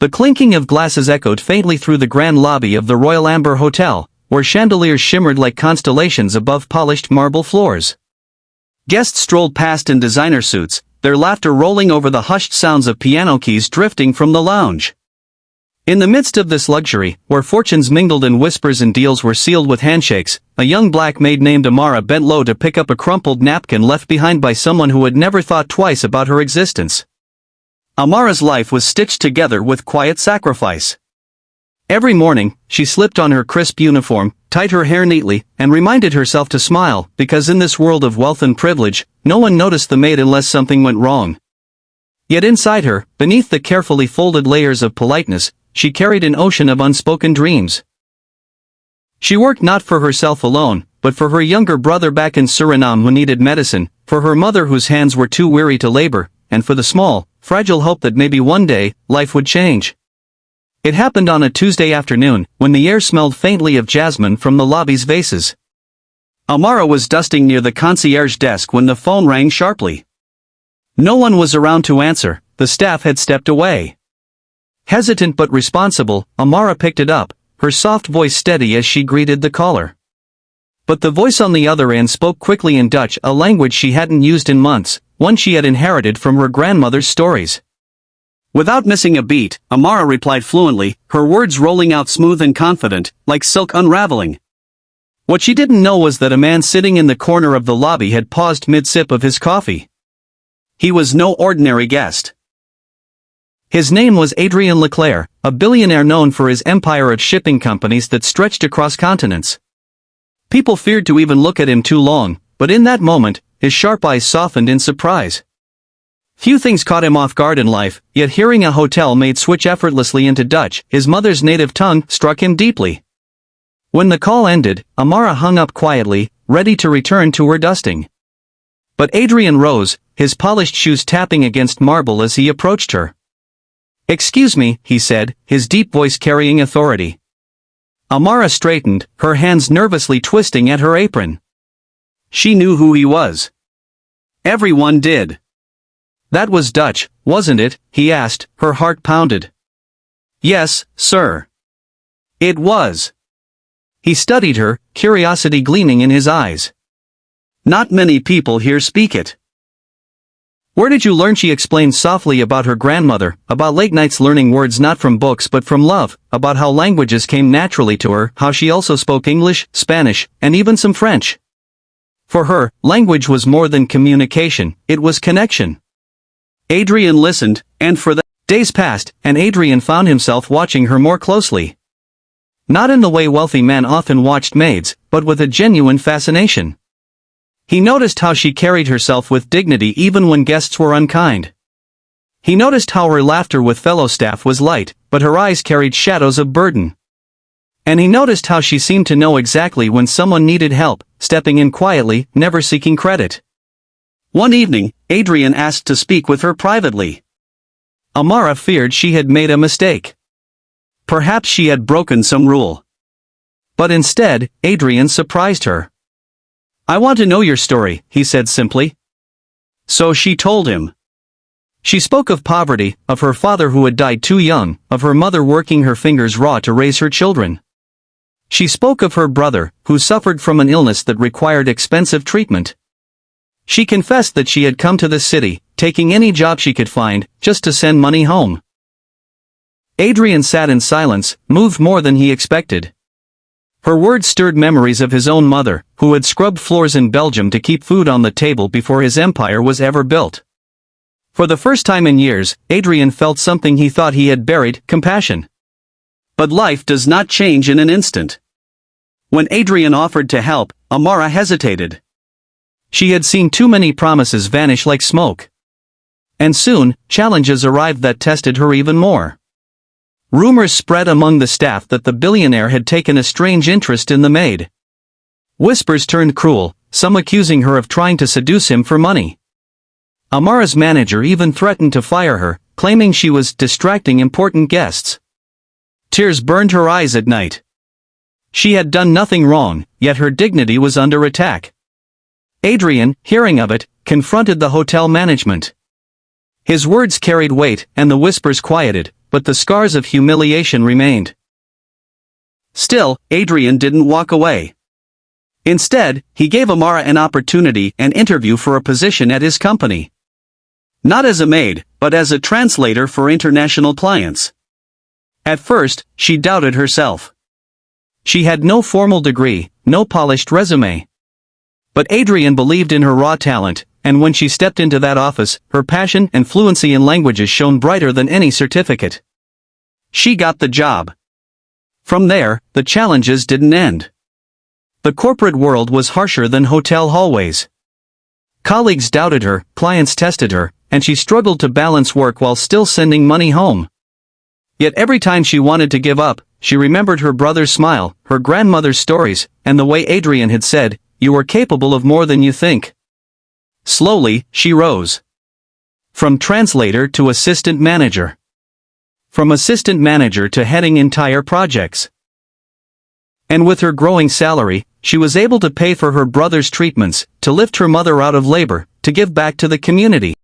The clinking of glasses echoed faintly through the grand lobby of the Royal Amber Hotel, where chandeliers shimmered like constellations above polished marble floors. Guests strolled past in designer suits, their laughter rolling over the hushed sounds of piano keys drifting from the lounge. In the midst of this luxury, where fortunes mingled in whispers and deals were sealed with handshakes, a young black maid named Amara bent low to pick up a crumpled napkin left behind by someone who had never thought twice about her existence. Amara's life was stitched together with quiet sacrifice. Every morning, she slipped on her crisp uniform, tied her hair neatly, and reminded herself to smile, because in this world of wealth and privilege, no one noticed the maid unless something went wrong. Yet inside her, beneath the carefully folded layers of politeness, she carried an ocean of unspoken dreams. She worked not for herself alone, but for her younger brother back in Suriname who needed medicine, for her mother whose hands were too weary to labor, and for the small, fragile hope that maybe one day, life would change. It happened on a Tuesday afternoon, when the air smelled faintly of jasmine from the lobby's vases. Amara was dusting near the concierge desk when the phone rang sharply. No one was around to answer, the staff had stepped away. Hesitant but responsible, Amara picked it up, her soft voice steady as she greeted the caller. But the voice on the other end spoke quickly in Dutch, a language she hadn't used in months, one she had inherited from her grandmother's stories. Without missing a beat, Amara replied fluently, her words rolling out smooth and confident, like silk unraveling. What she didn't know was that a man sitting in the corner of the lobby had paused mid-sip of his coffee. He was no ordinary guest. His name was Adrien Leclerc, a billionaire known for his empire of shipping companies that stretched across continents. People feared to even look at him too long, but in that moment, his sharp eyes softened in surprise. Few things caught him off guard in life, yet hearing a hotel maid switch effortlessly into Dutch, his mother's native tongue, struck him deeply. When the call ended, Amara hung up quietly, ready to return to her dusting. But Adrien rose, his polished shoes tapping against marble as he approached her. "Excuse me," he said, his deep voice carrying authority. Amara straightened, her hands nervously twisting at her apron. She knew who he was. Everyone did. "That was Dutch, wasn't it?" he asked, her heart pounded. "Yes, sir. It was." He studied her, curiosity gleaming in his eyes. "Not many people here speak it." "Where did you learn?" she explained softly about her grandmother, about late nights learning words not from books but from love, about how languages came naturally to her, how she also spoke English, Spanish, and even some French. For her, language was more than communication, it was connection. Adrien listened, and for that, days passed, and Adrien found himself watching her more closely. Not in the way wealthy men often watched maids, but with a genuine fascination. He noticed how she carried herself with dignity even when guests were unkind. He noticed how her laughter with fellow staff was light, but her eyes carried shadows of burden. And he noticed how she seemed to know exactly when someone needed help, stepping in quietly, never seeking credit. One evening, Adrien asked to speak with her privately. Amara feared she had made a mistake. Perhaps she had broken some rule. But instead, Adrien surprised her. "I want to know your story," he said simply. So she told him. She spoke of poverty, of her father who had died too young, of her mother working her fingers raw to raise her children. She spoke of her brother, who suffered from an illness that required expensive treatment. She confessed that she had come to the city, taking any job she could find, just to send money home. Adrien sat in silence, moved more than he expected. Her words stirred memories of his own mother, who had scrubbed floors in Belgium to keep food on the table before his empire was ever built. For the first time in years, Adrien felt something he thought he had buried, compassion. But life does not change in an instant. When Adrien offered to help, Amara hesitated. She had seen too many promises vanish like smoke. And soon, challenges arrived that tested her even more. Rumors spread among the staff that the billionaire had taken a strange interest in the maid. Whispers turned cruel, some accusing her of trying to seduce him for money. Amara's manager even threatened to fire her, claiming she was distracting important guests. Tears burned her eyes at night. She had done nothing wrong, yet her dignity was under attack. Adrien, hearing of it, confronted the hotel management. His words carried weight, and the whispers quieted, but the scars of humiliation remained. Still, Adrian didn't walk away. Instead, he gave Amara an opportunity and interview for a position at his company. Not as a maid, but as a translator for international clients. At first, she doubted herself. She had no formal degree, no polished resume. But Adrian believed in her raw talent, and when she stepped into that office, her passion and fluency in languages shone brighter than any certificate. She got the job. From there, the challenges didn't end. The corporate world was harsher than hotel hallways. Colleagues doubted her, clients tested her, and she struggled to balance work while still sending money home. Yet every time she wanted to give up, she remembered her brother's smile, her grandmother's stories, and the way Adrian had said, "You are capable of more than you think." Slowly, she rose. From translator to assistant manager. From assistant manager to heading entire projects. And with her growing salary, she was able to pay for her brother's treatments, to lift her mother out of labor, to give back to the community.